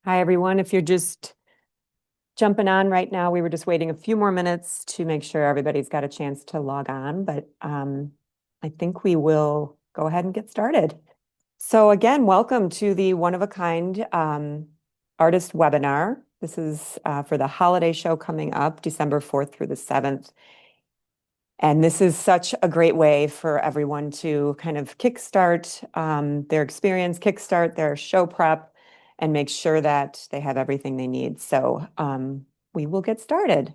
Hi, everyone. If you're just jumping on right now, we were just waiting a few more minutes to make sure everybody's got a chance to log on, but I think we will go ahead and get started. So again, welcome to the One of a Kind artist webinar. This is for the holiday show coming up December 4th through the 7th. And this is such a great way for everyone to kind of kickstart their experience, kickstart their show prep, and make sure that they have everything they need. So we will get started.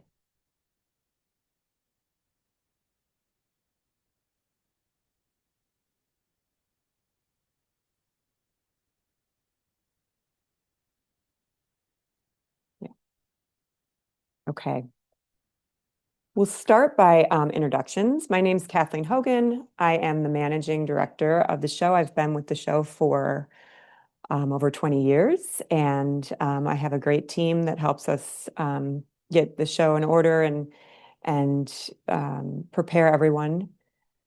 Yeah. Okay. We'll start by introductions. My name's Kathleen Hogan. I am the managing director of the show. I've been with the show for over 20 years, and I have a great team that helps us get the show in order and prepare everyone.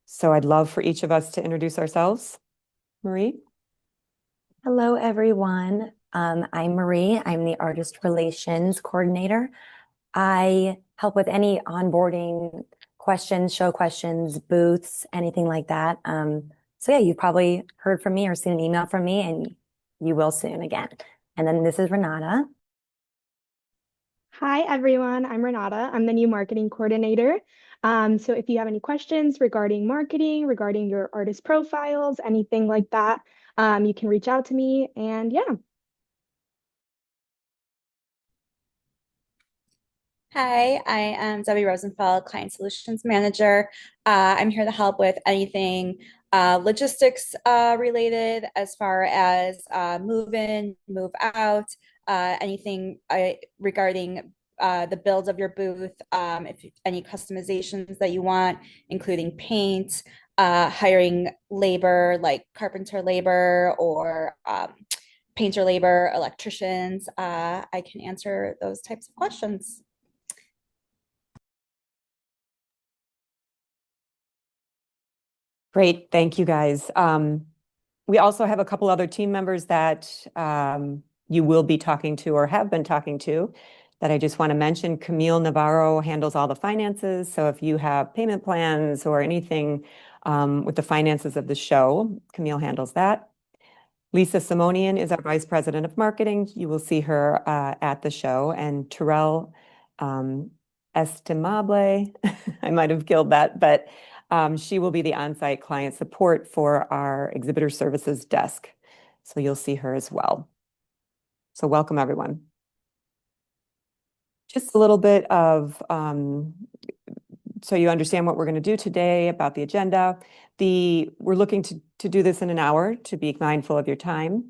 So I'd love for each of us to introduce ourselves. Marie? Hello, everyone. I'm Marie. I'm the Artist Relations Coordinator. I help with any onboarding questions, show questions, booths, anything like that. So yeah, you've probably heard from me or seen an email from me, and you will soon again. And then this is Renata. Hi, everyone. I'm Renata. I'm the new marketing coordinator. So if you have any questions regarding marketing, regarding your artist profiles, anything like that, you can reach out to me. And yeah. Hi, I am Debbie Rosenfeld, Client Solutions Manager. I'm here to help with anything logistics related as far as move in, move out, anything regarding the build of your booth, if any customizations that you want, including paint, hiring labor like carpenter labor or painter labor, electricians. I can answer those types of questions. Great. Thank you, guys. We also have a couple other team members that you will be talking to or have been talking to that I just want to mention. Camille Navarro handles all the finances. So if you have payment plans or anything with the finances of the show, Camille handles that. Lisa Simonian is our Vice President of Marketing. You will see her at the show. And Terrell Estimable, I might have killed that, but she will be the on-site client support for our exhibitor services desk. So you'll see her as well. So welcome, everyone. Just a little bit of, so you understand what we're going to do today about the agenda. We're looking to do this in an hour to be mindful of your time.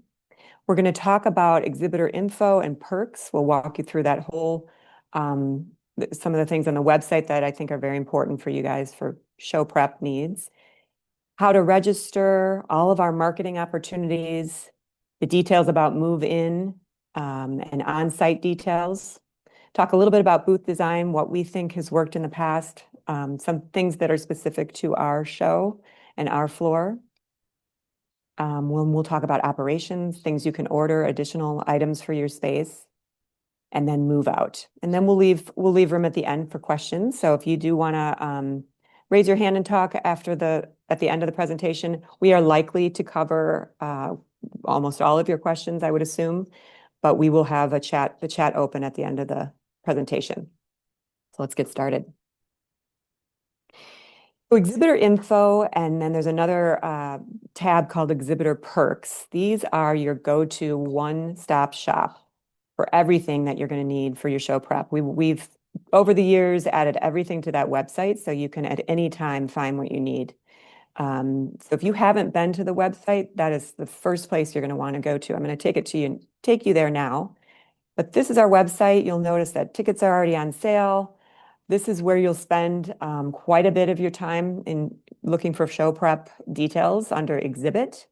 We're going to talk about exhibitor info and perks. We'll walk you through that whole, some of the things on the website that I think are very important for you guys for show prep needs. How to register, all of our marketing opportunities, the details about move in and on-site details. Talk a little bit about booth design, what we think has worked in the past, some things that are specific to our show and our floor. We'll talk about operations, things you can order, additional items for your space, and then move out. And then we'll leave room at the end for questions. So if you do want to raise your hand and talk at the end of the presentation, we are likely to cover almost all of your questions, I would assume, but we will have the chat open at the end of the presentation. So let's get started. So exhibitor info, and then there's another tab called exhibitor perks. These are your go-to one-stop shop for everything that you're going to need for your show prep. We've over the years added everything to that website, so you can at any time find what you need. So if you haven't been to the website, that is the first place you're going to want to go to. I'm going to take you there now. But this is our website. You'll notice that tickets are already on sale. This is where you'll spend quite a bit of your time in looking for show prep details under exhibit.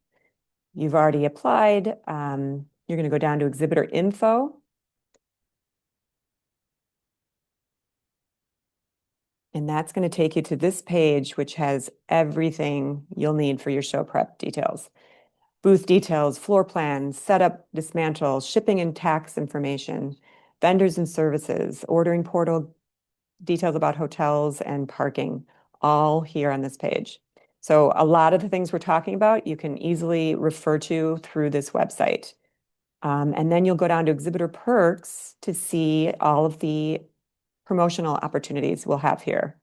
You've already applied. You're going to go down to exhibitor info. And that's going to take you to this page, which has everything you'll need for your show prep details. booth details, floor plans, setup, dismantle, shipping and tax information, vendors and services, ordering portal, details about hotels and parking, all here on this page. So a lot of the things we're talking about, you can easily refer to through this website. And then you'll go down to exhibitor perks to see all of the promotional opportunities we'll have here.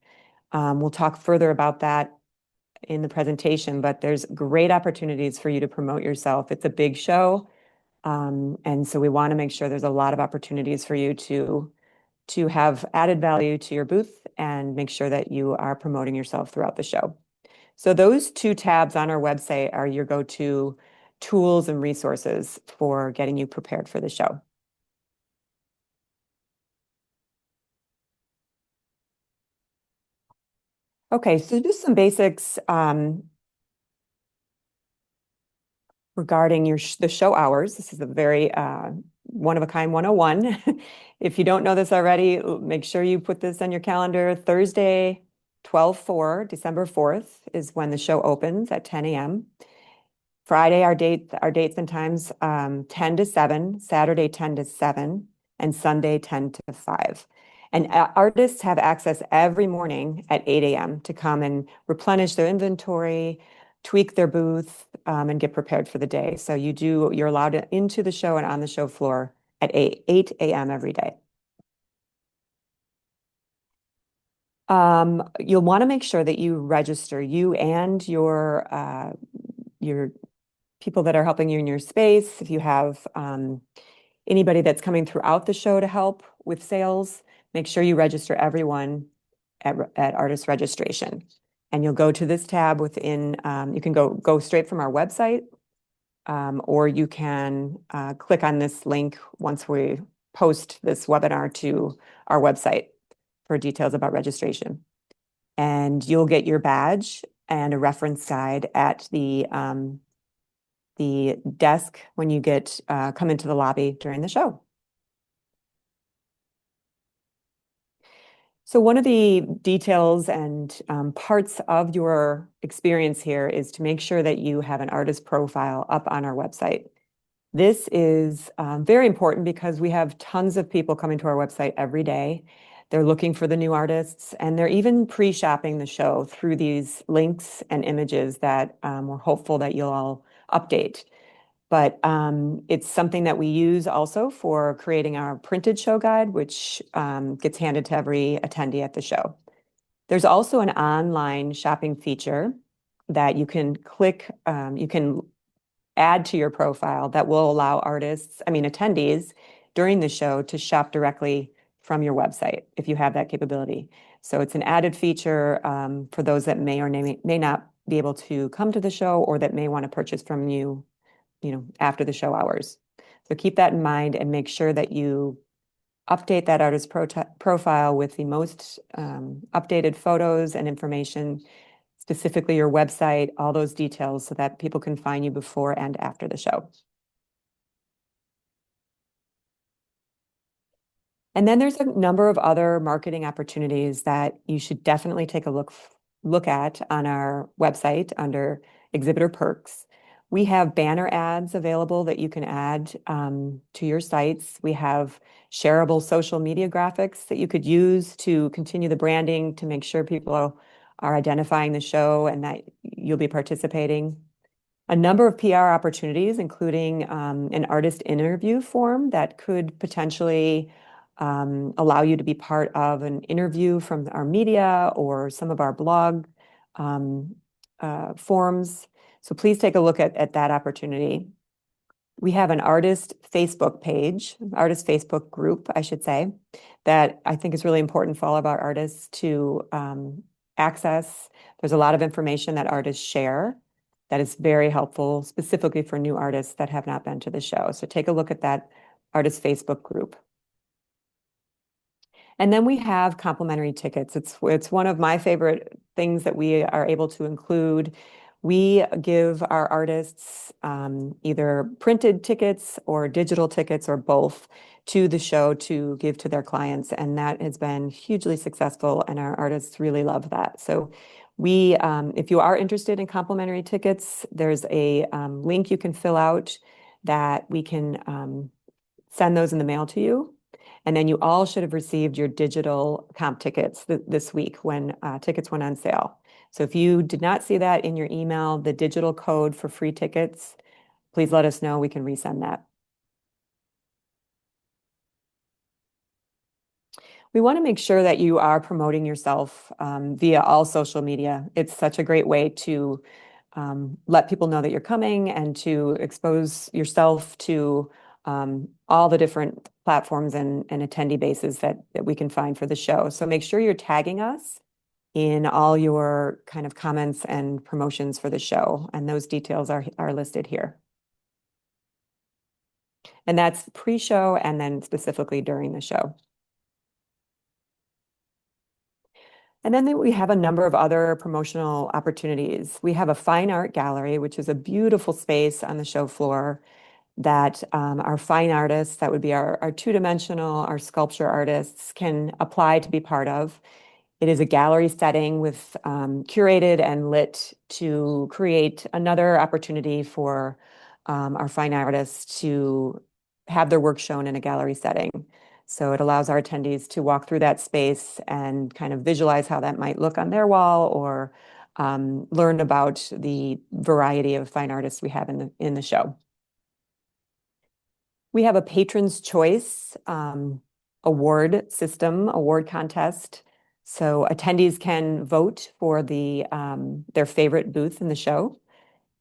We'll talk further about that in the presentation, but there's great opportunities for you to promote yourself. It's a big show. And so we want to make sure there's a lot of opportunities for you to have added value to your booth and make sure that you are promoting yourself throughout the show. So those two tabs on our website are your go-to tools and resources for getting you prepared for the show. Okay, so just some basics regarding the show hours. This is a very one-of-a-kind 101. If you don't know this already, make sure you put this on your calendar. Thursday, 12/4, December 4th is when the show opens at 10 a.m. Friday, our dates and times, 10 to 7, Saturday, 10 to 7, and Sunday, 10 to 5. And artists have access every morning at 8 a.m. to come and replenish their inventory, tweak their booth, and get prepared for the day. So you're allowed into the show and on the show floor at 8 a.m. every day. You'll want to make sure that you register, you and your people that are helping you in your space. If you have anybody that's coming throughout the show to help with sales, make sure you register everyone at artist registration. And you'll go to this tab within, you can go straight from our website, or you can click on this link once we post this webinar to our website for details about registration. And you'll get your badge and a reference guide at the desk when you come into the lobby during the show. So one of the details and parts of your experience here is to make sure that you have an artist profile up on our website. This is very important because we have tons of people coming to our website every day. They're looking for the new artists, and they're even pre-shopping the show through these links and images that we're hopeful that you'll all update. But it's something that we use also for creating our printed show guide, which gets handed to every attendee at the show. There's also an online shopping feature that you can click, you can add to your profile that will allow attendees during the show to shop directly from your website if you have that capability. So it's an added feature for those that may or may not be able to come to the show or that may want to purchase from you after the show hours. So keep that in mind and make sure that you update that artist profile with the most updated photos and information, specifically your website, all those details so that people can find you before and after the show. And then there's a number of other marketing opportunities that you should definitely take a look at on our website under exhibitor perks. We have banner ads available that you can add to your sites. We have shareable social media graphics that you could use to continue the branding to make sure people are identifying the show and that you'll be participating. A number of PR opportunities, including an artist interview form that could potentially allow you to be part of an interview from our media or some of our blog forums. So please take a look at that opportunity. We have an artist Facebook page, artist Facebook group, I should say, that I think is really important for all of our artists to access. There's a lot of information that artists share that is very helpful, specifically for new artists that have not been to the show. So take a look at that artist Facebook group. And then we have complimentary tickets. It's one of my favorite things that we are able to include. We give our artists either printed tickets or digital tickets or both to the show to give to their clients. And that has been hugely successful and our artists really love that. So If you are interested in complimentary tickets, there's a link you can fill out that we can send those in the mail to you. And then you all should have received your digital comp tickets this week when tickets went on sale. So if you did not see that in your email, the digital code for free tickets, please let us know. We can resend that. We want to make sure that you are promoting yourself via all social media. It's such a great way to let people know that you're coming and to expose yourself to all the different platforms and attendee bases that we can find for the show. So make sure you're tagging us in all your kind of comments and promotions for the show. And those details are listed here. And that's pre-show and then specifically during the show. And then we have a number of other promotional opportunities. We have a fine art gallery, which is a beautiful space on the show floor that our fine artists, that would be our two-dimensional, our sculpture artists, can apply to be part of. It is a gallery setting with curated and lit to create another opportunity for our fine artists to have their work shown in a gallery setting. So it allows our attendees to walk through that space and kind of visualize how that might look on their wall, or learn about the variety of fine artists we have in the show. We have a Patrons' Choice award system, award contest. So attendees can vote for their favorite booth in the show,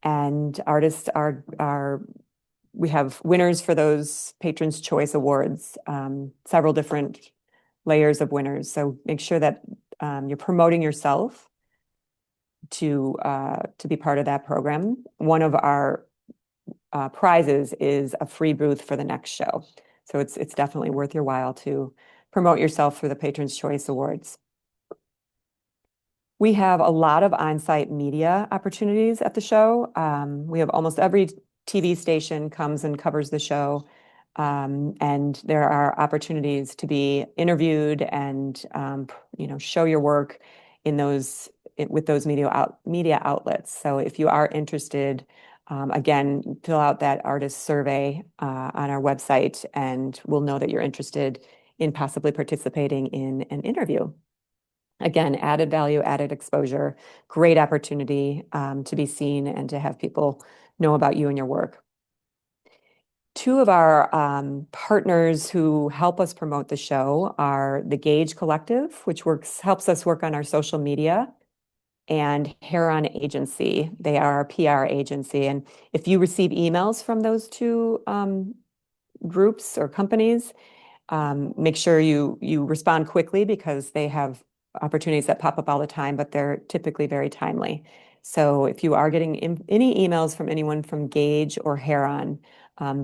and artists we have winners for those Patrons' Choice Awards, several different layers of winners. So make sure that you're promoting yourself to be part of that program. One of our prizes is a free booth for the next show. So it's definitely worth your while to promote yourself for the Patrons' Choice Awards. We have a lot of on-site media opportunities at the show. We have almost every TV station comes and covers the show. And there are opportunities to be interviewed and show your work with those media outlets. So if you are interested, again, fill out that artist survey on our website, and we'll know that you're interested in possibly participating in an interview. Again, added value, added exposure, great opportunity to be seen and to have people know about you and your work. Two of our partners who help us promote the show are the Gage Collective, which helps us work on our social media, and Heron Agency. They are our PR agency. And if you receive emails from those two groups or companies, make sure you respond quickly, because they have opportunities that pop up all the time, but they're typically very timely. So if you are getting any emails from anyone from Gage or Heron,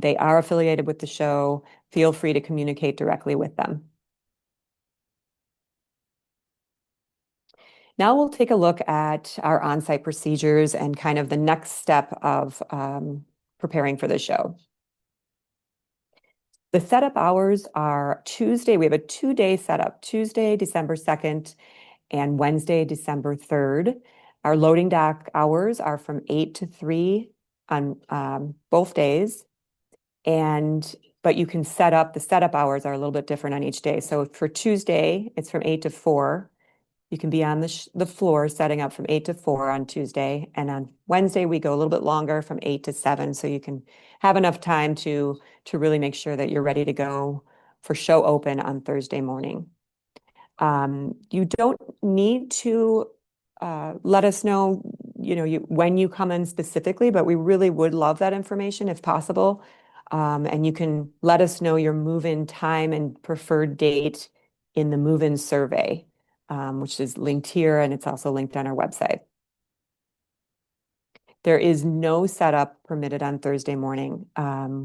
they are affiliated with the show. Feel free to communicate directly with them. Now we'll take a look at our on-site procedures and kind of the next step of preparing for the show. The setup hours are Tuesday. We have a 2-day setup, Tuesday, December 2nd, and Wednesday, December 3rd. Our loading dock hours are from 8 to 3 on both days. But you can the setup hours are a little bit different on each day. So for Tuesday, it's from 8 to 4. You can be on the floor setting up from 8 to 4 on Tuesday. And on Wednesday, we go a little bit longer from 8 to 7. So you can have enough time to really make sure that you're ready to go for show open on Thursday morning. You don't need to let us know, when you come in specifically, but we really would love that information if possible. And you can let us know your move-in time and preferred date in the move-in survey, which is linked here, and it's also linked on our website. There is no setup permitted on Thursday morning.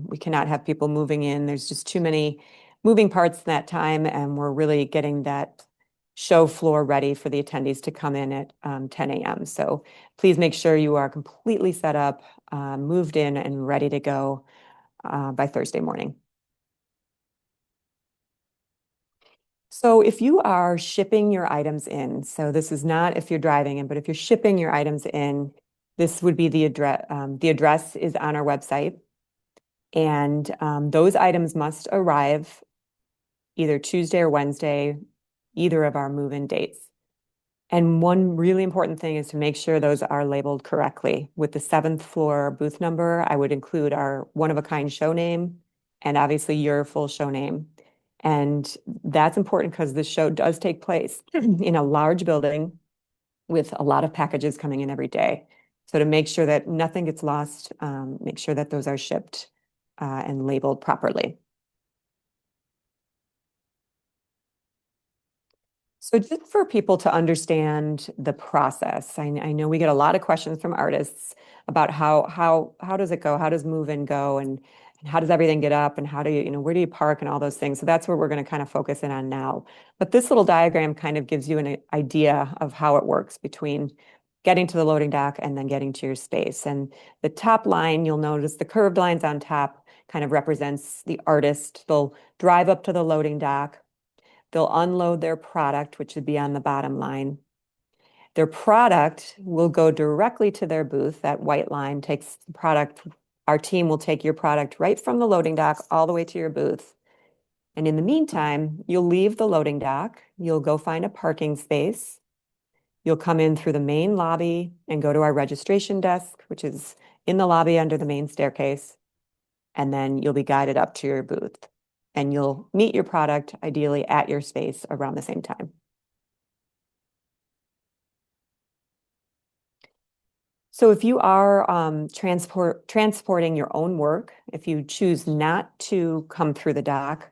We cannot have people moving in. There's just too many moving parts in that time, and we're really getting that show floor ready for the attendees to come in at 10 a.m. So please make sure you are completely set up, moved in, and ready to go by Thursday morning. So if you are shipping your items in, so this is not if you're driving in, but if you're shipping your items in, this would be the address. The address is on our website. And those items must arrive either Tuesday or Wednesday, either of our move-in dates. And one really important thing is to make sure those are labeled correctly. With the 7th floor booth number, I would include our one-of-a-kind show name and obviously your full show name. And that's important because the show does take place in a large building with a lot of packages coming in every day. So to make sure that nothing gets lost, make sure that those are shipped and labeled properly. So just for people to understand the process, I know we get a lot of questions from artists about how does it go? How does move-in go? And how does everything get up? And how do you, where do you park and all those things? So that's where we're going to kind of focus in on now. But this little diagram kind of gives you an idea of how it works between getting to the loading dock and then getting to your space. And the top line, you'll notice the curved lines on top kind of represents the artist. They'll drive up to the loading dock. They'll unload their product, which would be on the bottom line. Their product will go directly to their booth. That white line takes the product. Our team will take your product right from the loading dock all the way to your booth. And in the meantime, you'll leave the loading dock. You'll go find a parking space. You'll come in through the main lobby and go to our registration desk, which is in the lobby under the main staircase. And then you'll be guided up to your booth. And you'll meet your product ideally at your space around the same time. So if you are transporting your own work, if you choose not to come through the dock,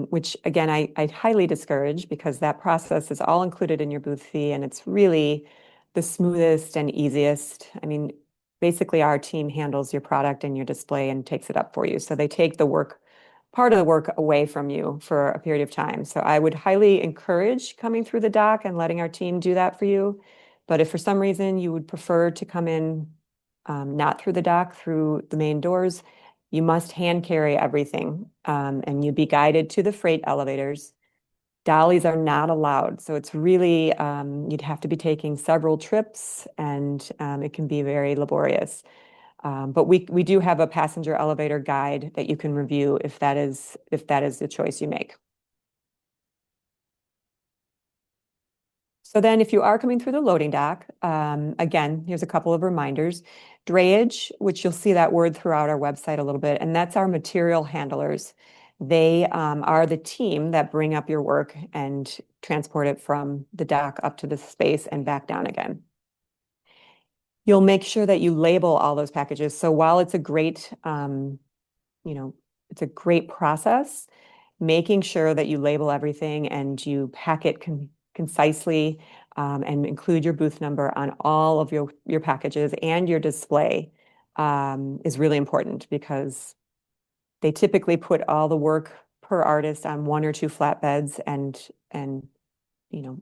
which again, I highly discourage because that process is all included in your booth fee and it's really the smoothest and easiest. I mean, basically our team handles your product and your display and takes it up for you. So they take the work, part of the work away from you for a period of time. So I would highly encourage coming through the dock and letting our team do that for you. But if for some reason you would prefer to come in not through the dock, through the main doors, you must hand carry everything and you'd be guided to the freight elevators. Dollies are not allowed. So it's really, you'd have to be taking several trips and it can be very laborious. But we do have a passenger elevator guide that you can review if that is the choice you make. So then if you are coming through the loading dock, again, here's a couple of reminders. Drayage, which you'll see that word throughout our website a little bit, and that's our material handlers. They are the team that bring up your work and transport it from the dock up to the space and back down again. You'll make sure that you label all those packages. So while it's a great, it's a great process, making sure that you label everything and you pack it concisely and include your booth number on all of your packages and your display is really important because they typically put all the work per artist on 1 or 2 flatbeds and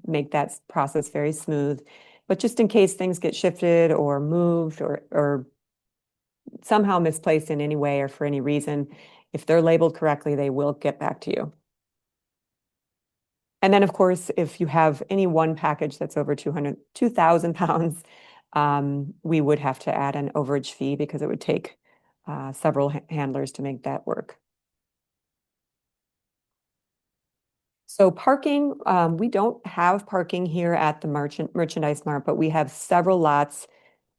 make that process very smooth. But just in case things get shifted or moved or somehow misplaced in any way or for any reason, if they're labeled correctly, they will get back to you. And then, of course, if you have any one package that's over 2,000 pounds, we would have to add an overage fee because it would take several handlers to make that work. So parking, we don't have parking here at the Merchandise Mart, but we have several lots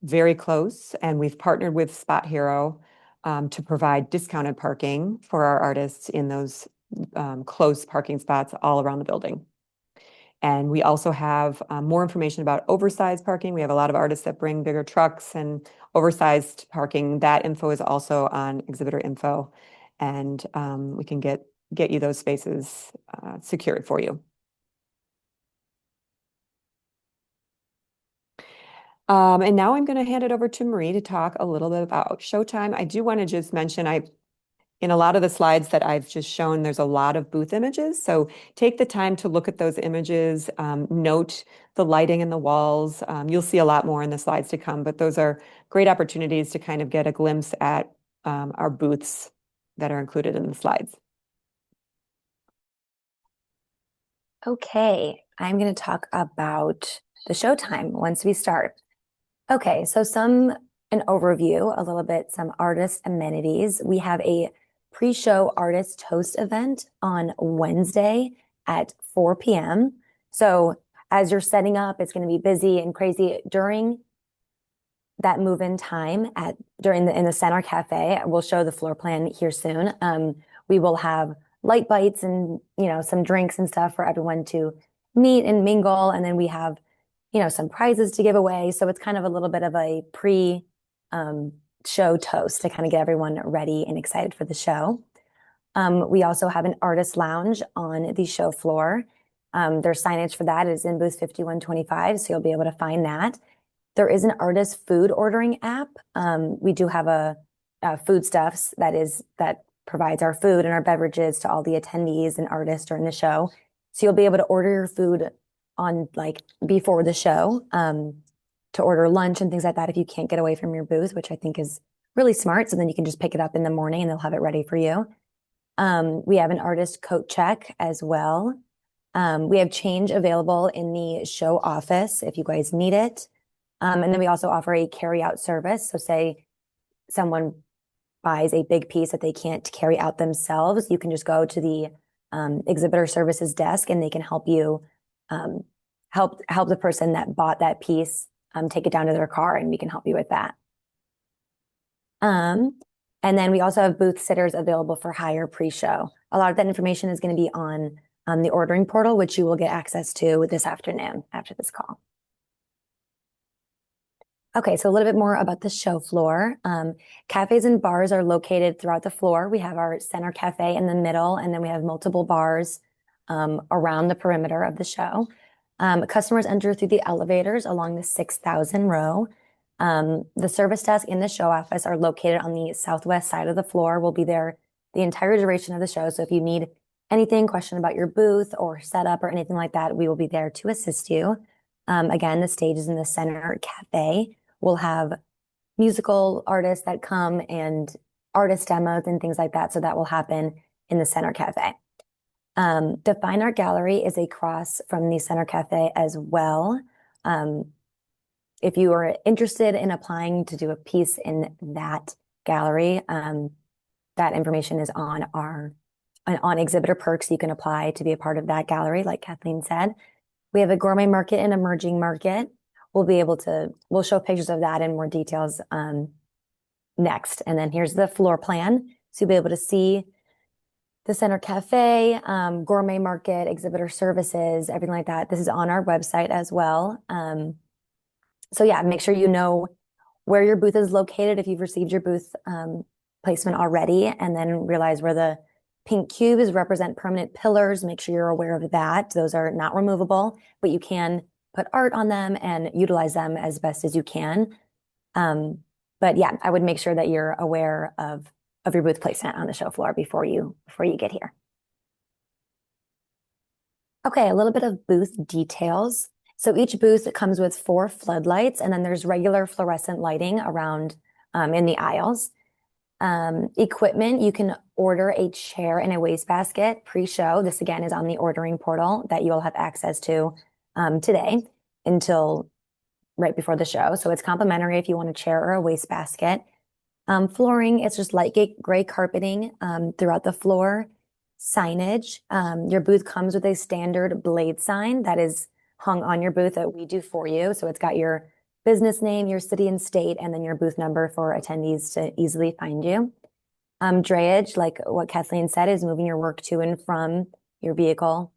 very close, and we've partnered with Spot Hero to provide discounted parking for our artists in those close parking spots all around the building. And we also have more information about oversized parking. We have a lot of artists that bring bigger trucks and oversized parking. That info is also on exhibitor info, and we can get you those spaces secured for you. And now I'm going to hand it over to Marie to talk a little bit about Showtime. I do want to just mention, in a lot of the slides that I've just shown, there's a lot of booth images. So take the time to look at those images, note the lighting in the walls. You'll see a lot more in the slides to come, but those are great opportunities to kind of get a glimpse at our booths that are included in the slides. Okay, I'm going to talk about the showtime once we start. Okay, so an overview, a little bit, some artist amenities. We have a pre-show artist host event on Wednesday at 4 p.m. So as you're setting up, it's going to be busy and crazy during that move-in time in the Center Cafe. We'll show the floor plan here soon. We will have light bites and some drinks and stuff for everyone to meet and mingle, and then we have some prizes to give away. So it's kind of a little bit of a show toast to kind of get everyone ready and excited for the show. We also have an artist lounge on the show floor. There's signage for that. It is in booth 5125, so you'll be able to find that. There is an artist food ordering app. We do have a foodstuffs that provides our food and our beverages to all the attendees and artists during the show. So you'll be able to order your food on before the show, to order lunch and things like that if you can't get away from your booth, which I think is really smart. So then you can just pick it up in the morning and they'll have it ready for you. We have an artist coat check as well. We have change available in the show office if you guys need it. And then we also offer a carry out service. So say someone buys a big piece that they can't carry out themselves, you can just go to the exhibitor services desk and they can help you help the person that bought that piece take it down to their car, and we can help you with that. And then we also have booth sitters available for hire pre-show. A lot of that information is going to be on the ordering portal, which you will get access to this afternoon after this call. Okay, so a little bit more about the show floor. Cafes and bars are located throughout the floor. We have our center cafe in the middle, and then we have multiple bars around the perimeter of the show. Customers enter through the elevators along the 6,000 row. The service desk in the show office are located on the southwest side of the floor. We'll be there the entire duration of the show. So if you need anything, question about your booth or setup or anything like that, we will be there to assist you. Again, the stage is in the center cafe. We'll have musical artists that come and artist demos and things like that. So that will happen in the center cafe. The Fine Art Gallery is across from the Center Cafe as well. If you are interested in applying to do a piece in that gallery, that information is on Exhibitor Perks. You can apply to be a part of that gallery, like Kathleen said. We have a gourmet market and emerging market. We'll show pictures of that in more details next. And then here's the floor plan. So you'll be able to see the Center Cafe, gourmet market, exhibitor services, everything like that. This is on our website as well. So yeah, make sure you know where your booth is located if you've received your booth placement already, and then realize where the pink cubes represent permanent pillars. Make sure you're aware of that. Those are not removable, but you can put art on them and utilize them as best as you can. But yeah, I would make sure that you're aware of your booth placement on the show floor before you get here. Okay, a little bit of booth details. So each booth comes with 4 floodlights, and then there's regular fluorescent lighting around in the aisles. Equipment, you can order a chair and a wastebasket pre-show. This again is on the ordering portal that you'll have access to today until right before the show. So it's complimentary if you want a chair or a wastebasket. Flooring, it's just light gray carpeting throughout the floor. Signage, your booth comes with a standard blade sign that is hung on your booth that we do for you. So it's got your business name, your city and state, and then your booth number for attendees to easily find you. Drayage, like what Kathleen said, is moving your work to and from your vehicle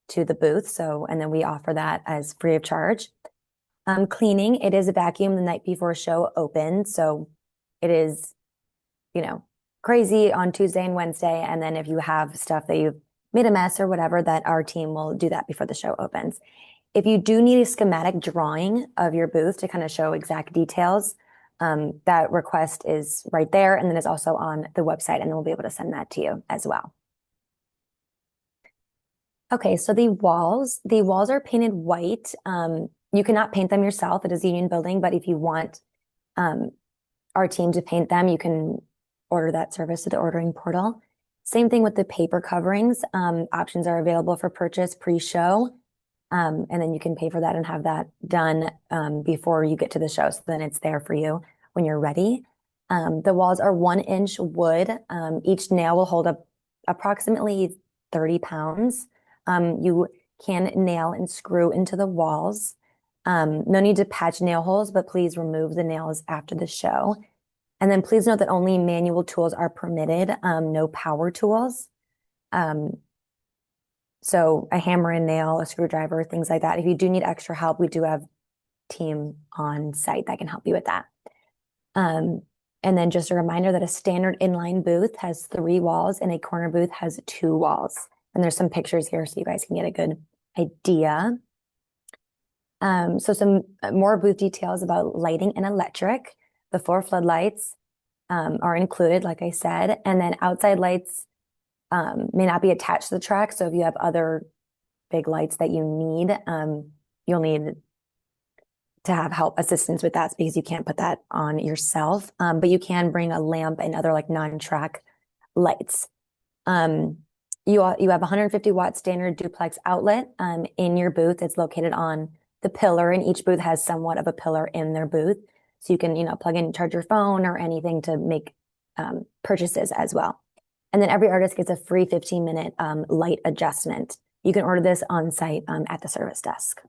to the booth. So, and then we offer that as free of charge. Cleaning, it is a vacuum the night before show opens. So it is, crazy on Tuesday and Wednesday. And then if you have stuff that you've made a mess or whatever, that our team will do that before the show opens. If you do need a schematic drawing of your booth to kind of show exact details, that request is right there. And then it's also on the website, and then we'll be able to send that to you as well. Okay, so the walls are painted white. You cannot paint them yourself. It is a union building, but if you want our team to paint them, you can order that service to the ordering portal. Same thing with the paper coverings. Options are available for purchase pre-show. And then you can pay for that and have that done before you get to the show. So then it's there for you when you're ready. The walls are 1-inch wood. Each nail will hold up approximately 30 pounds. You can nail and screw into the walls. No need to patch nail holes, but please remove the nails after the show. And then please note that only manual tools are permitted, no power tools. So a hammer and nail, a screwdriver, things like that. If you do need extra help, we do have team on site that can help you with that. And then just a reminder that a standard inline booth has 3 walls and a corner booth has 2 walls. And there's some pictures here so you guys can get a good idea. So some more booth details about lighting and electric. The 4 floodlights are included, like I said, and then outside lights may not be attached to the track. So if you have other big lights that you need, you'll need to have help assistance with that because you can't put that on yourself. But you can bring a lamp and other like non-track lights. You have 150 watt standard duplex outlet in your booth. It's located on the pillar, and each booth has somewhat of a pillar in their booth. So you can, plug in, charge your phone or anything to make purchases as well. And then every artist gets a free 15-minute light adjustment. You can order this on site at the service desk.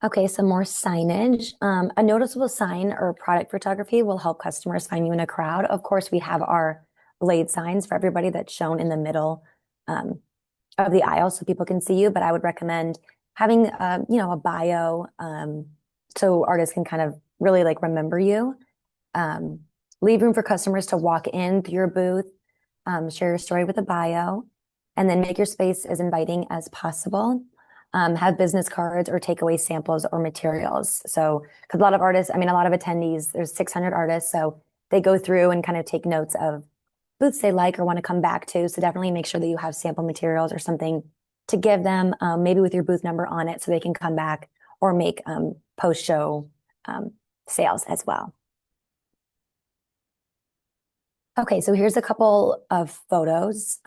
Okay, some more signage. A noticeable sign or product photography will help customers find you in a crowd. Of course, we have our blade signs for everybody that's shown in the middle of the aisle so people can see you, but I would recommend having, a bio so artists can kind of really like remember you. Leave room for customers to walk in through your booth, share your story with a bio, and then make your space as inviting as possible. Have business cards or takeaway samples or materials. So, because a lot of artists, a lot of attendees, there's 600 artists, so they go through and kind of take notes of booths they like or want to come back to. So definitely make sure that you have sample materials or something to give them, maybe with your booth number on it so they can come back or make post-show sales as well. Okay, so here's a couple of photos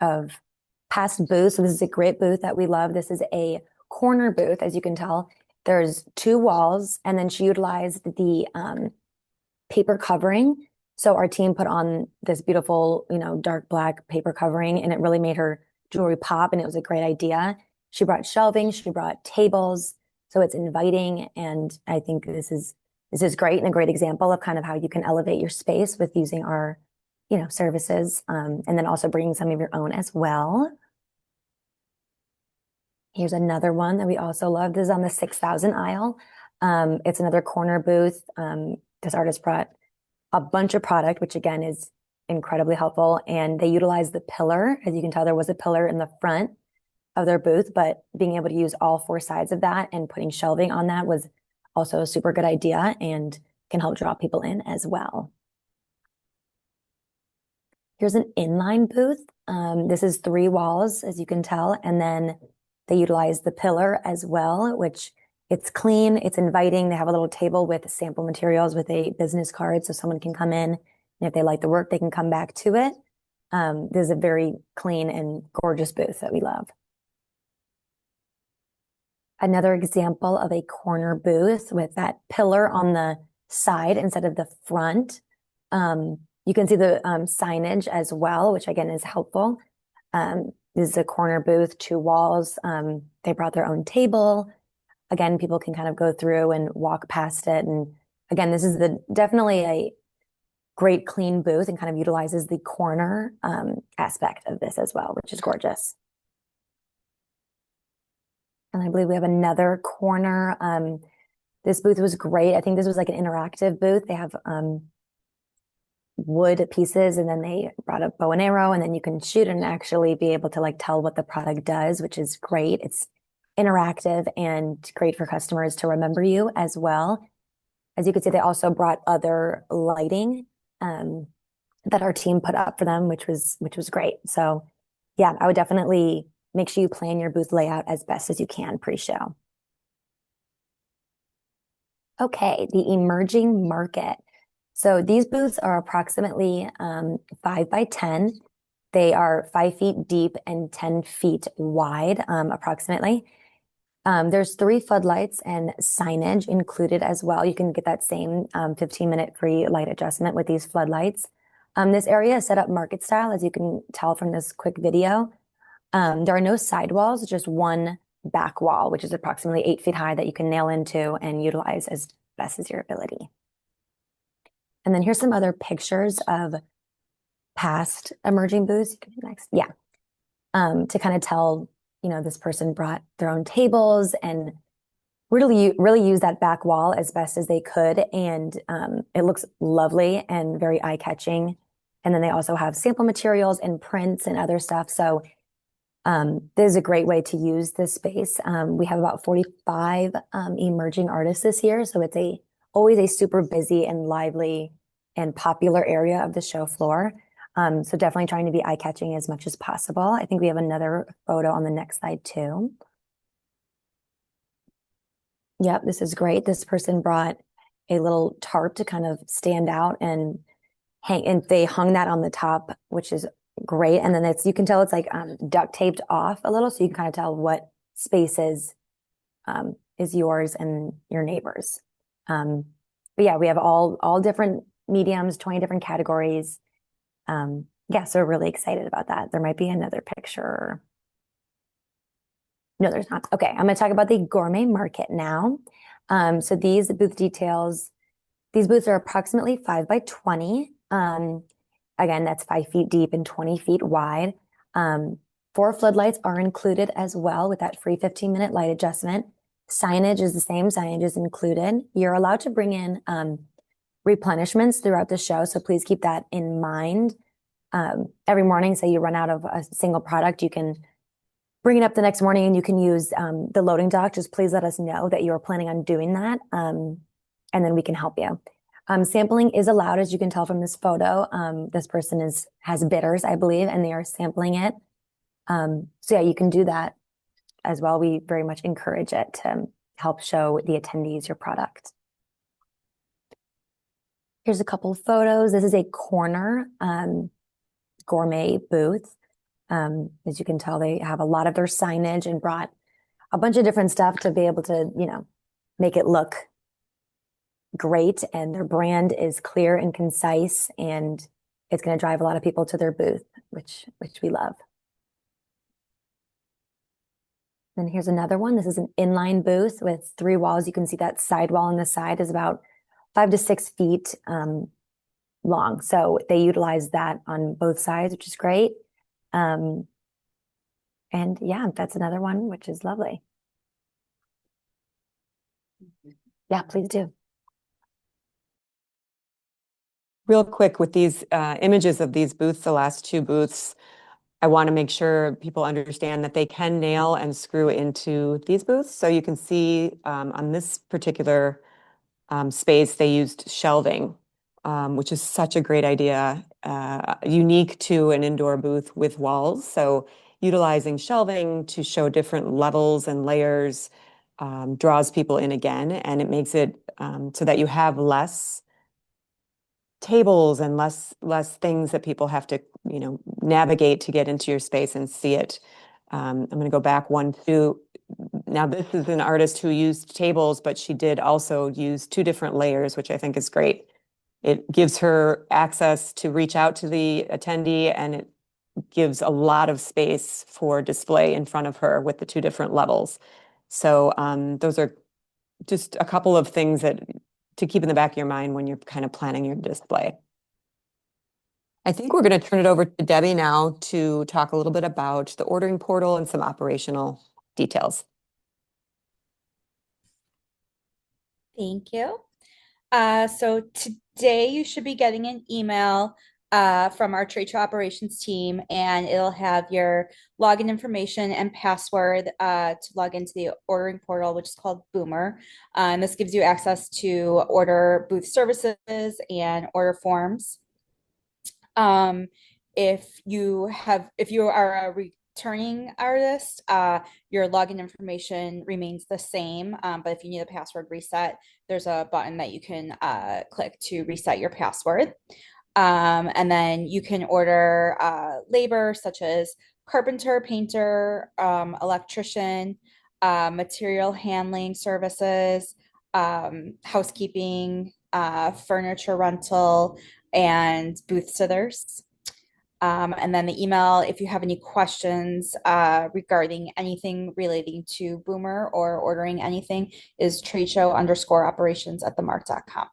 of past booths. So this is a great booth that we love. This is a corner booth, as you can tell. There's 2 walls, and then she utilized the paper covering. So our team put on this beautiful, dark black paper covering, and it really made her jewelry pop, and it was a great idea. She brought shelving, she brought tables, so it's inviting, and I think this is great and a great example of kind of how you can elevate your space with using our, services, and then also bringing some of your own as well. Here's another one that we also love. This is on the 6,000 aisle. It's another corner booth. This artist brought a bunch of product, which again is incredibly helpful. And they utilized the pillar. As you can tell, there was a pillar in the front of their booth, but being able to use all 4 sides of that and putting shelving on that was also a super good idea and can help draw people in as well. Here's an inline booth. This is 3 walls, as you can tell, and then they utilize the pillar as well, which it's clean, it's inviting. They have a little table with sample materials with a business card so someone can come in, and if they like the work, they can come back to it. This is a very clean and gorgeous booth that we love. Another example of a corner booth with that pillar on the side instead of the front. You can see the signage as well, which again is helpful. This is a corner booth, 2 walls. They brought their own table. Again, people can kind of go through and walk past it. And again, this is definitely a great clean booth and kind of utilizes the corner aspect of this as well, which is gorgeous. And I believe we have another corner. This booth was great. I think this was like an interactive booth. They have wood pieces, and then they brought a bow and arrow, and then you can shoot and actually be able to like tell what the product does, which is great. It's interactive and great for customers to remember you as well. As you can see, they also brought other lighting that our team put up for them, which was great. So yeah, I would definitely make sure you plan your booth layout as best as you can pre-show. Okay, the emerging market. So these booths are approximately 5 by 10. They are 5 feet deep and 10 feet wide, approximately. There's 3 floodlights and signage included as well. You can get that same 15-minute free light adjustment with these floodlights. This area is set up market style, as you can tell from this quick video. There are no sidewalls, just one back wall, which is approximately 8 feet high that you can nail into and utilize as best as your ability. And then here's some other pictures of past emerging booths. You can do next. Yeah. To kind of tell, this person brought their own tables and really use that back wall as best as they could. And it looks lovely and very eye-catching. And then they also have sample materials and prints and other stuff. So this is a great way to use this space. We have about 45 emerging artists this year. So it's always a super busy and lively and popular area of the show floor. So definitely trying to be eye-catching as much as possible. I think we have another photo on the next slide too. Yep, this is great. This person brought a little tarp to kind of stand out and hang, and they hung that on the top, which is great. And then you can tell it's like duct taped off a little, so you can kind of tell what space is yours and your neighbors. But yeah, we have all different mediums, 20 different categories. Yeah, so we're really excited about that. There might be another picture. No, there's not. Okay, I'm going to talk about the gourmet market now. So these booth details, these booths are approximately 5 by 20. Again, that's 5 feet deep and 20 feet wide. 4 floodlights are included as well with that free 15-minute light adjustment. Signage is the same. Signage is included. You're allowed to bring in replenishments throughout the show, so please keep that in mind. Every morning, say you run out of a single product, you can bring it up the next morning and you can use the loading dock. Just please let us know that you're planning on doing that, and then we can help you. Sampling is allowed, as you can tell from this photo. This person has bitters, I believe, and they are sampling it. So yeah, you can do that as well. We very much encourage it to help show the attendees your product. Here's a couple of photos. This is a corner gourmet booth. As you can tell, they have a lot of their signage and brought a bunch of different stuff to be able to, make it look great. And their brand is clear and concise, and it's going to drive a lot of people to their booth, which we love. Then here's another one. This is an inline booth with 3 walls. You can see that side wall on the side is about 5 to 6 feet long. So they utilize that on both sides, which is great. And yeah, that's another one, which is lovely. Yeah, please do. Real quick with these images of these booths, the last 2 booths, I want to make sure people understand that they can nail and screw into these booths. So you can see on this particular space, they used shelving, which is such a great idea, unique to an indoor booth with walls. So utilizing shelving to show different levels and layers draws people in again, and it makes it so that you have less tables and less things that people have to navigate to get into your space and see it. I'm going to go back 1, 2. Now this is an artist who used tables, but she did also use 2 different layers, which I think is great. It gives her access to reach out to the attendee, and it gives a lot of space for display in front of her with the 2 different levels. So those are just a couple of things to keep in the back of your mind when you're kind of planning your display. I think we're going to turn it over to Debbie now to talk a little bit about the ordering portal and some operational details. Thank you. So today you should be getting an email from our trade show operations team, and it'll have your login information and password to log into the ordering portal, which is called Boomer. And this gives you access to order booth services and order forms. If you are a turning artist, your login information remains the same, but if you need a password reset, there's a button that you can click to reset your password. And then you can order labor such as carpenter, painter, electrician, material handling services, housekeeping, furniture rental, and booth sitters. And then the email, if you have any questions regarding anything relating to Boomer or ordering anything, is tradeshow_operations@themark.com.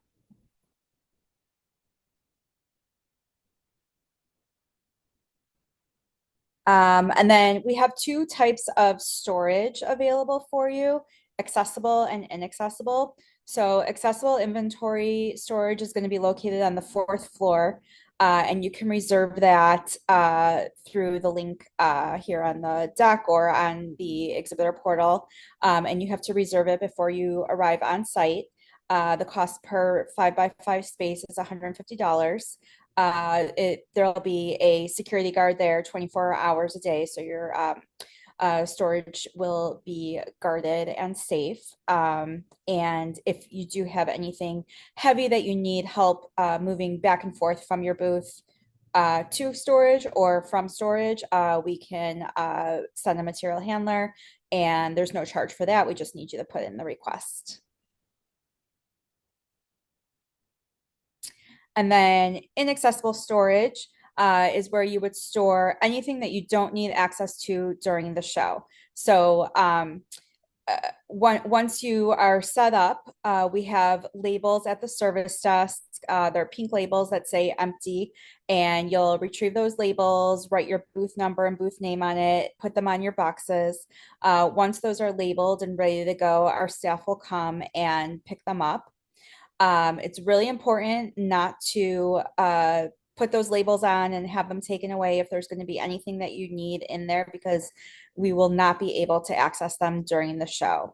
And then we have two types of storage available for you, accessible and inaccessible. So accessible inventory storage is going to be located on the 4th floor, and you can reserve that through the link here on the deck or on the exhibitor portal. And you have to reserve it before you arrive on site. The cost per 5x5 space is $150. There'll be a security guard there 24 hours a day, so your storage will be guarded and safe. And if you do have anything heavy that you need help moving back and forth from your booth to storage or from storage, we can send a material handler, and there's no charge for that. We just need you to put in the request. And then inaccessible storage is where you would store anything that you don't need access to during the show. So once you are set up, we have labels at the service desk. They're pink labels that say empty, and you'll retrieve those labels, write your booth number and booth name on it, put them on your boxes. Once those are labeled and ready to go, our staff will come and pick them up. It's really important not to put those labels on and have them taken away if there's going to be anything that you need in there, because we will not be able to access them during the show.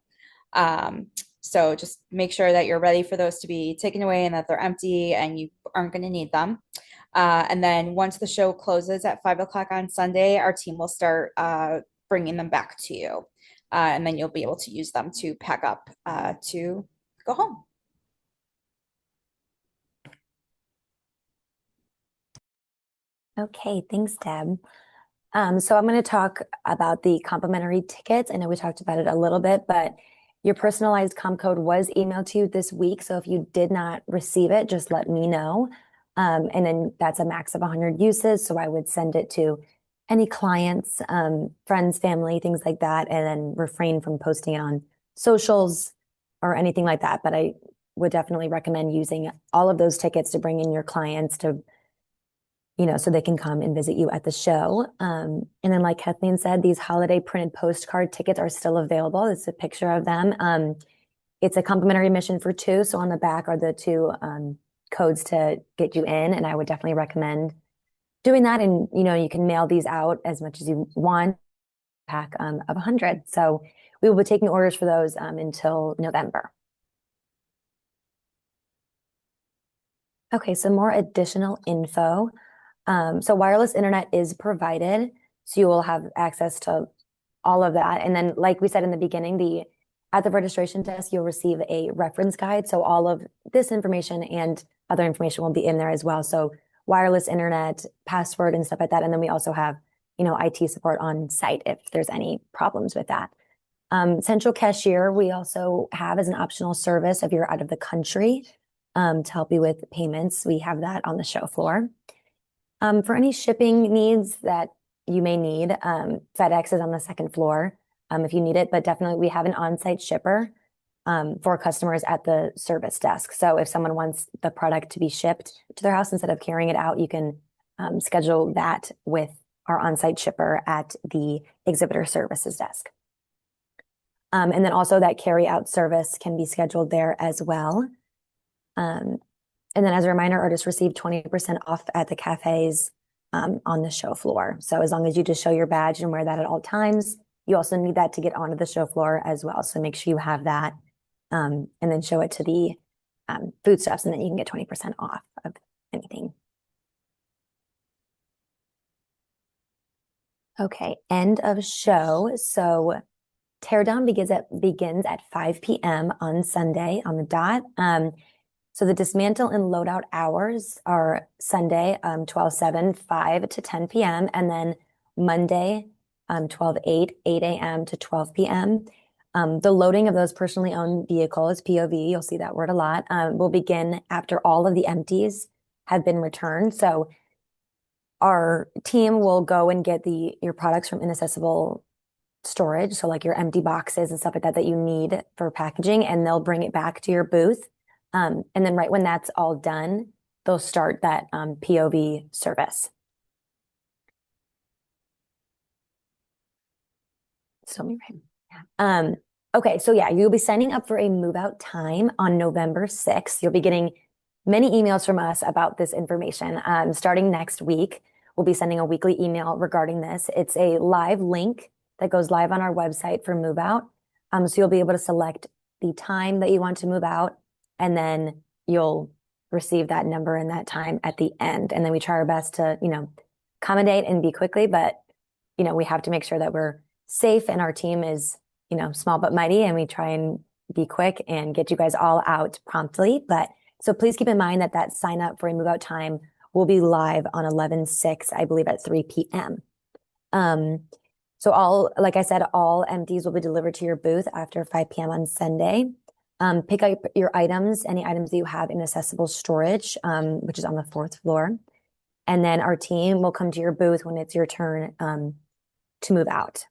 So just make sure that you're ready for those to be taken away and that they're empty and you aren't going to need them. And then once the show closes at 5 o'clock on Sunday, our team will start bringing them back to you. And then you'll be able to use them to pack up to go home. Okay, thanks, Deb. So I'm going to talk about the complimentary tickets. I know we talked about it a little bit, but your personalized comp code was emailed to you this week. So if you did not receive it, just let me know. And then that's a max of 100 uses. So I would send it to any clients, friends, family, things like that, and then refrain from posting it on socials or anything like that. But I would definitely recommend using all of those tickets to bring in your clients to, so they can come and visit you at the show. And then like Kathleen said, these holiday printed postcard tickets are still available. It's a picture of them. It's a complimentary admission for 2. So on the back are the 2 codes to get you in. And I would definitely recommend doing that. And, you can mail these out as much as you want, pack of 100. So we will be taking orders for those until November. Okay, so more additional info. So wireless internet is provided, so you will have access to all of that. And then, like we said in the beginning, at the registration desk, you'll receive a reference guide. So all of this information and other information will be in there as well. So wireless internet, password, and stuff like that. And then we also have, IT support on site if there's any problems with that. Central cashier, we also have as an optional service if you're out of the country to help you with payments. We have that on the show floor. For any shipping needs that you may need, FedEx is on the 2nd floor if you need it, but definitely we have an on-site shipper for customers at the service desk. So if someone wants the product to be shipped to their house instead of carrying it out, you can schedule that with our on-site shipper at the exhibitor services desk. And then also that carry-out service can be scheduled there as well. And then as a reminder, artists receive 20% off at the cafes on the show floor. So as long as you just show your badge and wear that at all times, you also need that to get onto the show floor as well. So make sure you have that and then show it to the foodstuffs, and then you can get 20% off of anything. Okay, end of show. So teardown begins at 5 p.m. on Sunday on the dot. So the dismantle and loadout hours are Sunday, 12/7, 5 to 10 p.m. And then Monday, 12/8, 8 a.m. to 12 p.m. The loading of those personally owned vehicles, POV, you'll see that word a lot, will begin after all of the empties have been returned. So our team will go and get your products from inaccessible storage, so like your empty boxes and stuff like that that you need for packaging, and they'll bring it back to your booth. And then right when that's all done, they'll start that POV service. So me right. Okay, so yeah, you'll be signing up for a move out time on November 6th. You'll be getting many emails from us about this information. Starting next week, we'll be sending a weekly email regarding this. It's a live link that goes live on our website for move out. So you'll be able to select the time that you want to move out, and then you'll receive that number and that time at the end. And then we try our best to, accommodate and be quickly, but, we have to make sure that we're safe and our team is, small but mighty, and we try and be quick and get you guys all out promptly. But so please keep in mind that sign up for a move out time will be live on 11/6, I believe at 3 p.m. So like I said, all empties will be delivered to your booth after 5 p.m. on Sunday. Pick up your items, any items that you have in accessible storage, which is on the 4th floor. And then our team will come to your booth when it's your turn to move out.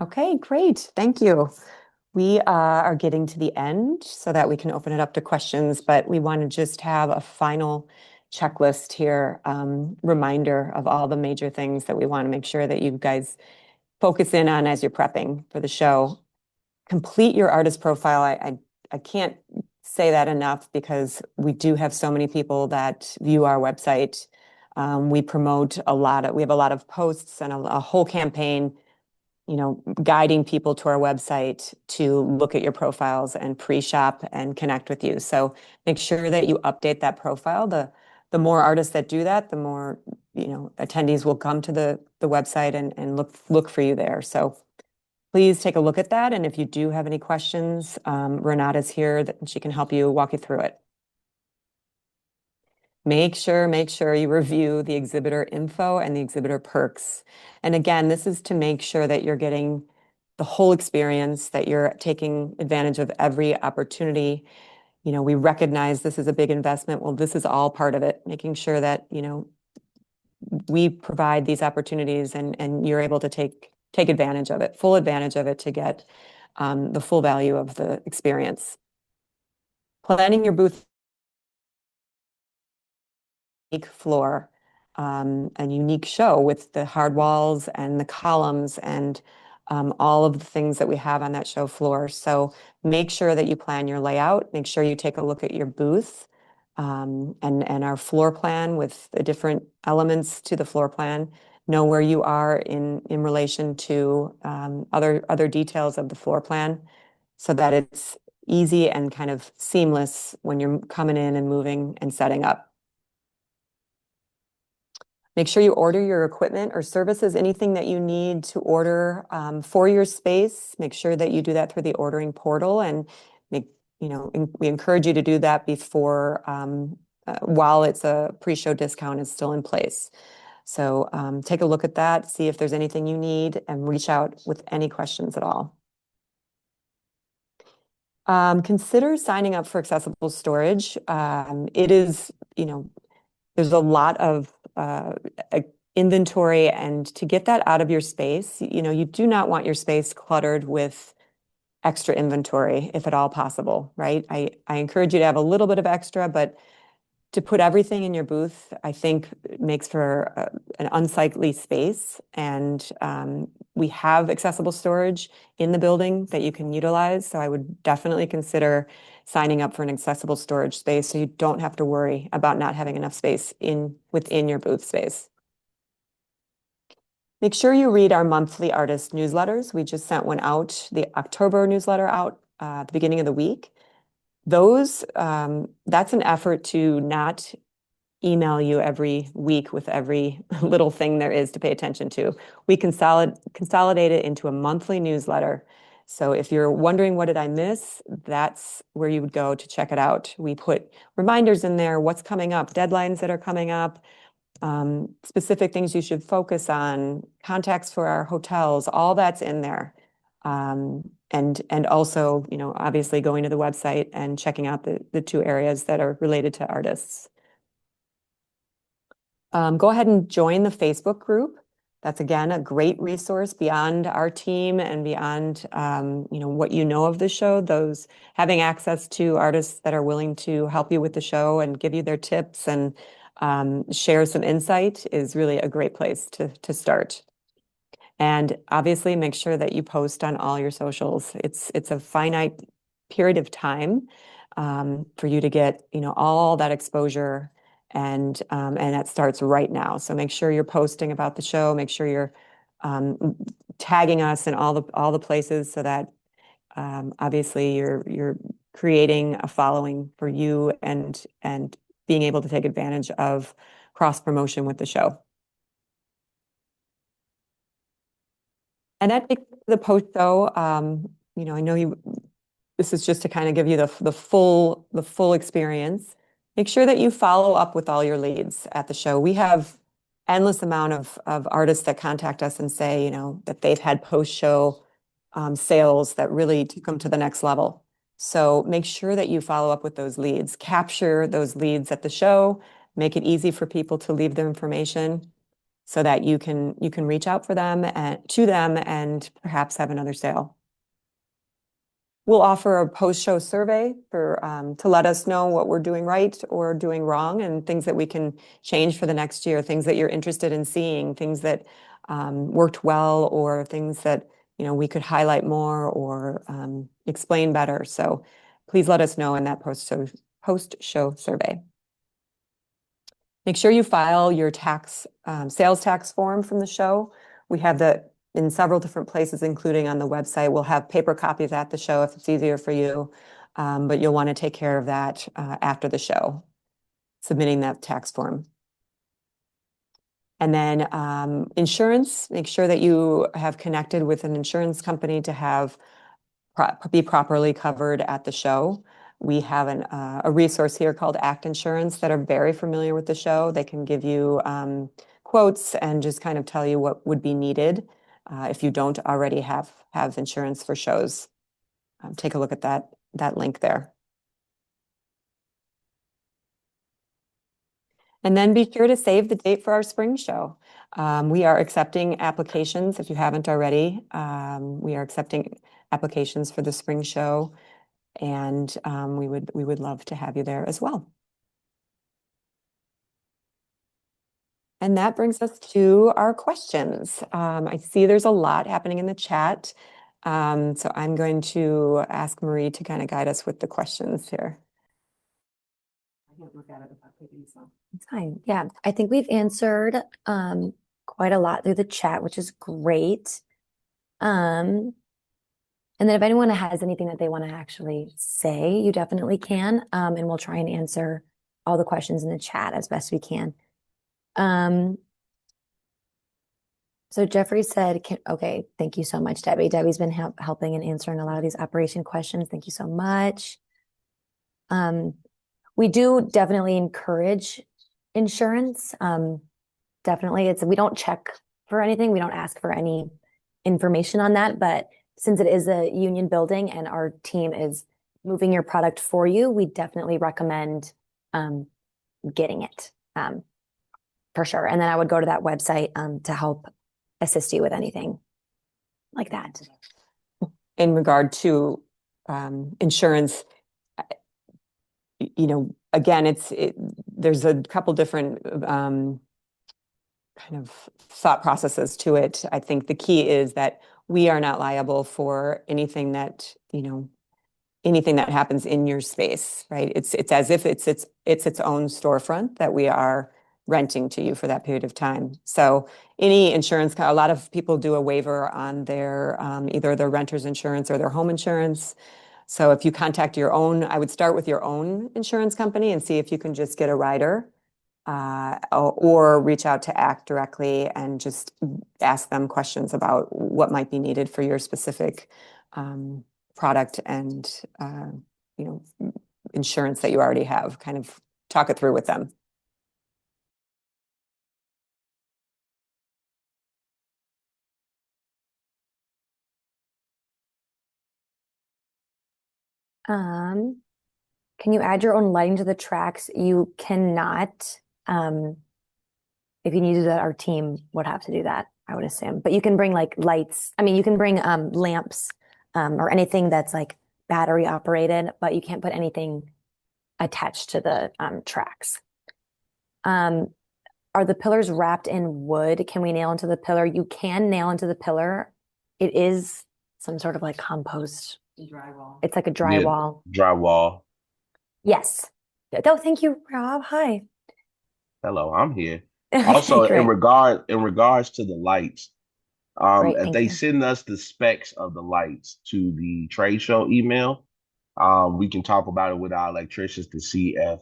Okay, great. Thank you. We are getting to the end so that we can open it up to questions, but we want to just have a final checklist here, reminder of all the major things that we want to make sure that you guys focus in on as you're prepping for the show. Complete your artist profile. I can't say that enough because we do have so many people that view our website. We promote we have a lot of posts and a whole campaign, guiding people to our website to look at your profiles and pre-shop and connect with you. So make sure that you update that profile. The more artists that do that, the more, attendees will come to the website and look for you there. So please take a look at that. And if you do have any questions, Renata's here, that she can help you walk you through it. Make sure you review the exhibitor info and the exhibitor perks. And again, this is to make sure that you're getting the whole experience, that you're taking advantage of every opportunity. We recognize this is a big investment. Well, this is all part of it, making sure that, we provide these opportunities and you're able to take advantage of it, full advantage of it, to get the full value of the experience. Planning your booth floor, a unique show with the hard walls and the columns and all of the things that we have on that show floor. So make sure that you plan your layout. Make sure you take a look at your booth and our floor plan with the different elements to the floor plan. Know where you are in relation to other details of the floor plan, so that it's easy and kind of seamless when you're coming in and moving and setting up. Make sure you order your equipment or services, anything that you need to order for your space. Make sure that you do that through the ordering portal, and we encourage you to do that before, while it's a pre-show discount is still in place. So take a look at that, see if there's anything you need, and reach out with any questions at all. Consider signing up for accessible storage. It is, there's a lot of inventory, and to get that out of your space, you do not want your space cluttered with extra inventory, if at all possible, right? I encourage you to have a little bit of extra, but to put everything in your booth, I think makes for an unsightly space. And we have accessible storage in the building that you can utilize. So I would definitely consider signing up for an accessible storage space so you don't have to worry about not having enough space within your booth space. Make sure you read our monthly artist newsletters. We just sent one out, the October newsletter out at the beginning of the week. Those, that's an effort to not email you every week with every little thing there is to pay attention to. We consolidate it into a monthly newsletter. So if you're wondering what did I miss, that's where you would go to check it out. We put reminders in there, what's coming up, deadlines that are coming up, specific things you should focus on, contacts for our hotels, all that's in there. And also, you know, obviously going to the website and checking out the two areas that are related to artists. Go ahead and join the Facebook group. That's again a great resource beyond our team and beyond you know, what you know of the show. Those having access to artists that are willing to help you with the show and give you their tips and share some insight is really a great place to start. And obviously make sure that you post on all your socials. It's a finite period of time for you to get, you know, all that exposure, and that starts right now. So make sure you're posting about the show. Make sure you're tagging us in all the places so that obviously you're creating a following for you and being able to take advantage of cross promotion with the show. And that makes the post show, you know, I know this is just to kind of give you the full experience. Make sure that you follow up with all your leads at the show. We have endless amount of artists that contact us and say, you know, that they've had post-show sales that really took them to the next level. So make sure that you follow up with those leads, capture those leads at the show, make it easy for people to leave their information so that you can reach out for them and to them and perhaps have another sale. We'll offer a post-show survey for to let us know what we're doing right or doing wrong and things that we can change for the next year, things that you're interested in seeing, things that worked well, or things that, you know, we could highlight more or explain better. So please let us know in that post-show survey. Make sure you file your sales tax form from the show. We have that in several different places, including on the website. We'll have paper copies at the show if it's easier for you, but you'll want to take care of that after the show, submitting that tax form. And then insurance, make sure that you have connected with an insurance company to be properly covered at the show. We have a resource here called Act Insurance that are very familiar with the show. They can give you quotes and just kind of tell you what would be needed if you don't already have insurance for shows. Take a look at that link there. And then be sure to save the date for our spring show. We are accepting applications if you haven't already. We are accepting applications for the spring show, and we would love to have you there as well. And that brings us to our questions. I see there's a lot happening in the chat. So I'm going to ask Marie to kind of guide us with the questions here. I can't look at it without taking some. It's fine. Yeah, I think we've answered quite a lot through the chat, which is great. And then if anyone has anything that they want to actually say, you definitely can. And we'll try and answer all the questions in the chat as best we can. So Jeffrey said, okay, thank you so much, Debbie. Debbie's been helping and answering a lot of these operation questions. Thank you so much. We do definitely encourage insurance. Definitely, we don't check for anything. We don't ask for any information on that. But since it is a union building and our team is moving your product for you, we definitely recommend getting it for sure. And then I would go to that website to help assist you with anything like that. In regard to insurance, you know, again, there's a couple different kind of thought processes to it. I think the key is that we are not liable for anything that, you know, anything that happens in your space, right? It's as if it's its own storefront that we are renting to you for that period of time. So any insurance, a lot of people do a waiver on their either their renter's insurance or their home insurance. So if you contact your own, I would start with your own insurance company and see if you can just get a rider, or reach out to ACT directly and just ask them questions about what might be needed for your specific product and insurance that you already have. Kind of talk it through with them. Can you add your own lighting to the tracks? You cannot. If you need to do that, our team would have to do that, I would assume. But you can bring like lights. I mean, you can bring lamps or anything that's like battery operated, but you can't put anything attached to the tracks. Are the pillars wrapped in wood? Can we nail into the pillar? You can nail into the pillar. It is some sort of like compost. Drywall. It's like a Yeah, drywall. drywall. Yes. Oh, thank you, Rob. Hi. Hello, I'm here. Okay, Also, in great. regards to the lights, Great, if thank they you. send us the specs of the lights to the trade show email, we can talk about it with our electricians to see if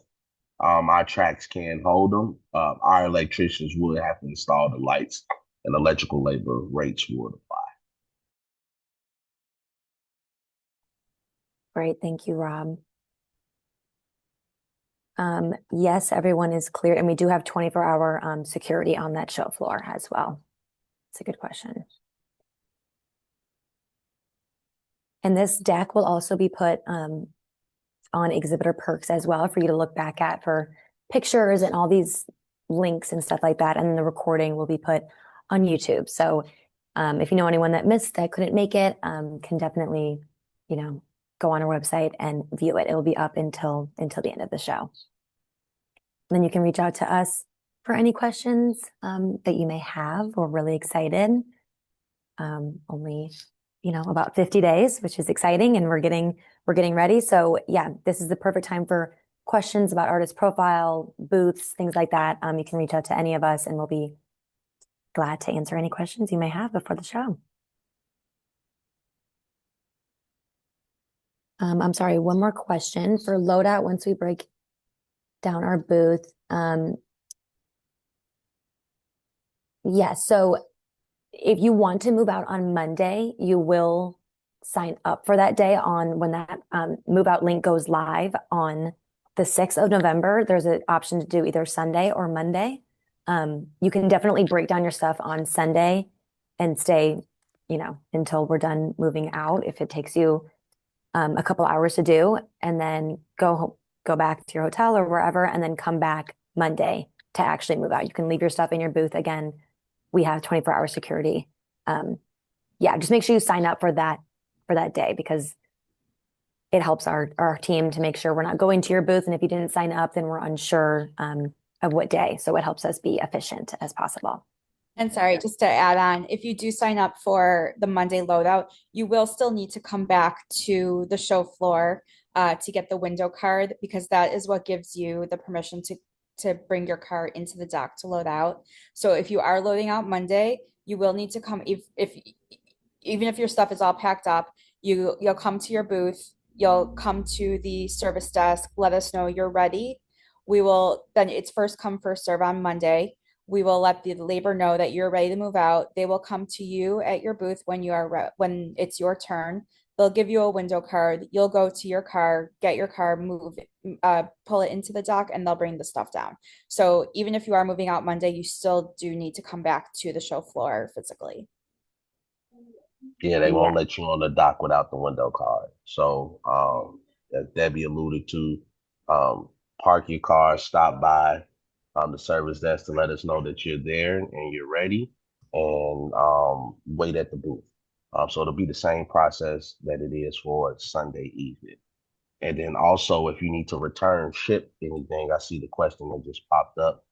our tracks can hold them. Our electricians would have to install the lights, and electrical labor rates would apply. Great, thank you, Rob. Yes, everyone is clear, and we do have 24-hour security on that show floor as well. It's a good question. And this deck will also be put on Exhibitor Perks as well for you to look back at for pictures and all these links and stuff like that. And the recording will be put on YouTube. So if you know anyone that couldn't make it, can definitely, go on our website and view it. It will be up until the end of the show. And then you can reach out to us for any questions that you may have. We're really excited. Only, about 50 days, which is exciting, and we're getting ready. So yeah, this is the perfect time for questions about artist profile, booths, things like that. You can reach out to any of us, and we'll be glad to answer any questions you may have before the show. I'm sorry, one more question for loadout once we break down our booth. Yeah, so if you want to move out on Monday, you will sign up for that day when that move out link goes live on the 6th of November. There's an option to do either Sunday or Monday. You can definitely break down your stuff on Sunday and stay, until we're done moving out if it takes you a couple hours to do, and then go back to your hotel or wherever, and then come back Monday to actually move out. You can leave your stuff in your booth. Again, we have 24-hour security. Yeah, just make sure you sign up for that day, because it helps our team to make sure we're not going to your booth. And if you didn't sign up, then we're unsure of what day. So it helps us be efficient as possible. And sorry, just to add on, if you do sign up for the Monday loadout, you will still need to come back to the show floor to get the window card, because that is what gives you the permission to bring your car into the dock to load out. So if you are loading out Monday, you will need to come, even if your stuff is all packed up, you'll come to your booth, you'll come to the service desk, let us know you're ready. Then it's first come, first serve on Monday. We will let the labor know that you're ready to move out. They will come to you at your booth when it's your turn. They'll give you a window card. You'll go to your car, get your car, pull it into the dock, and they'll bring the stuff down. So even if you are moving out Monday, you still do need to come back to the show floor physically. Yeah, they won't let you on the dock without the window card. So, as Debbie alluded to, park your car, stop by the service desk to let us know that you're there and you're ready, and wait at the booth. So it'll be the same process that it is for Sunday evening. And then also, if you need to ship anything, I see the question that just popped up.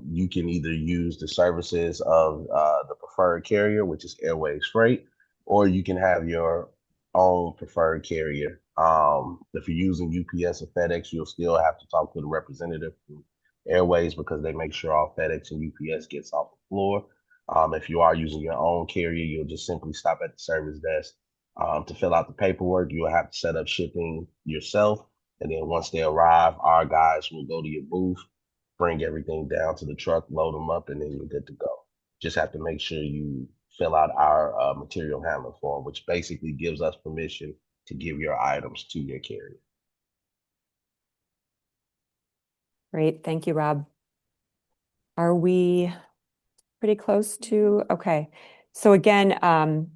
You can either use the services of the preferred carrier, which is Airways Freight, or you can have your own preferred carrier. If you're using UPS or FedEx, you'll still have to talk to the representative from Airways, because they make sure all FedEx and UPS gets off the floor. If you are using your own carrier, you'll just simply stop at the service desk To fill out the paperwork, you will have to set up shipping yourself. And then once they arrive, our guys will go to your booth, bring everything down to the truck, load them up, and then you're good to go. Just have to make sure you fill out our material handling form, which basically gives us permission to give your items to your carrier. Great, thank you, Rob. Are we pretty close to, okay. So again,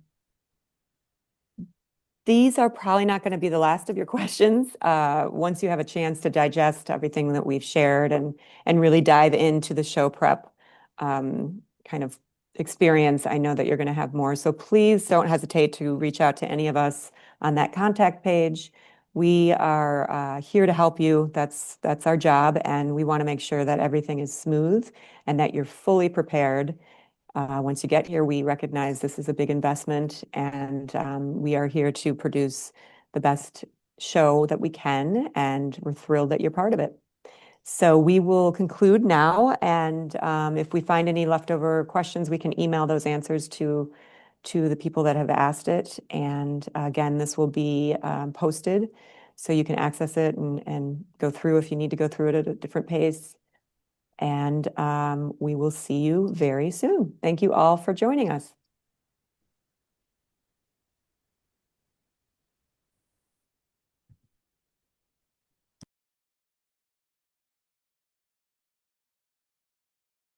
these are probably not going to be the last of your questions. Once you have a chance to digest everything that we've shared and really dive into the show prep kind of experience, I know that you're going to have more. So please don't hesitate to reach out to any of us on that contact page. We are here to help you. That's our job, and we want to make sure that everything is smooth and that you're fully prepared. Once you get here, we recognize this is a big investment, and we are here to produce the best show that we can, and we're thrilled that you're part of it. So we will conclude now, and if we find any leftover questions, we can email those answers to the people that have asked it. And again, this will be posted, so you can access it and go through if you need to go through it at a different pace. And we will see you very soon. Thank you all for joining us.